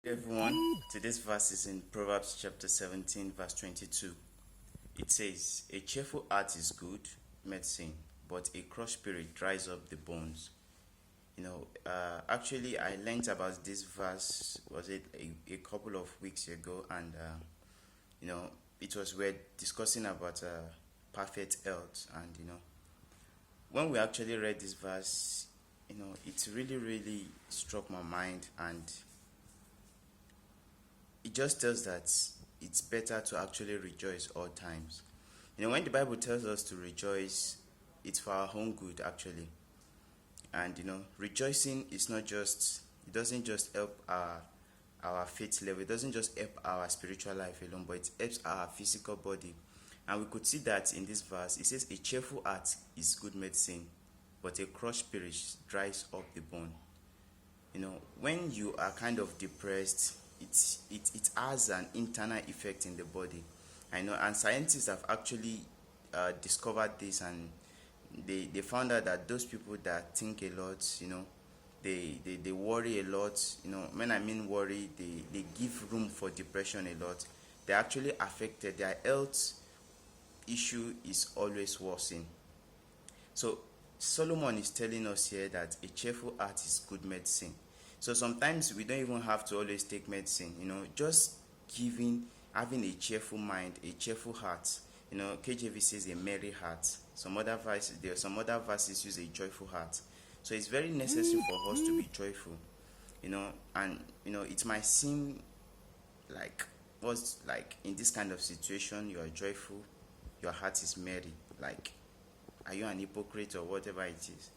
Everyone, today's verse is in Proverbs chapter 17, verse 22. It says, "A cheerful heart is good medicine, but a crushed spirit dries up the bones." Actually, I learned about this verse was it a couple of weeks ago, and you know, it was we're discussing about perfect health, and when we actually read this verse, it really struck my mind, and it just tells that it's better to actually rejoice all times. When the Bible tells us to rejoice, it's for our own good actually. And rejoicing is not just, it doesn't just help our faith level, it doesn't just help our spiritual life alone, but it helps our physical body. And we could see that in this verse. It says, "A cheerful heart is good medicine, but a crushed spirit dries up the bone." When you are kind of depressed, it has an internal effect in the body. And scientists have actually discovered this, and they found out that those people that think a lot, they worry a lot. When I mean worry, they give room for depression a lot. They're actually affected. Their health issue is always worsening. So Solomon is telling us here that a cheerful heart is good medicine. So sometimes we don't even have to always take medicine. Just having a cheerful mind, a cheerful heart. KJV says a merry heart. There are some other verses use a joyful heart. So it's very necessary for us to be joyful. And it might seem like, what's like in this kind of situation you are joyful, your heart is merry. Like, are you an hypocrite or whatever it is?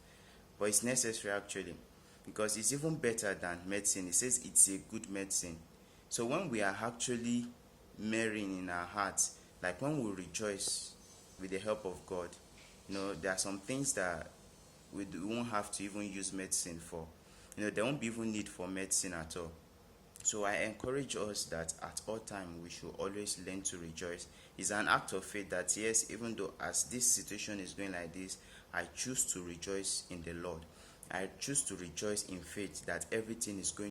But it's necessary actually, because it's even better than medicine. It says it's a good medicine. So when we are actually merrying in our hearts, like when we rejoice with the help of God, there are some things that we won't have to even use medicine for. There won't be even need for medicine at all. So I encourage us that at all time we should always learn to rejoice. It's an act of faith that, yes, even though as this situation is going like this, I choose to rejoice in the Lord. I choose to rejoice in faith that everything is going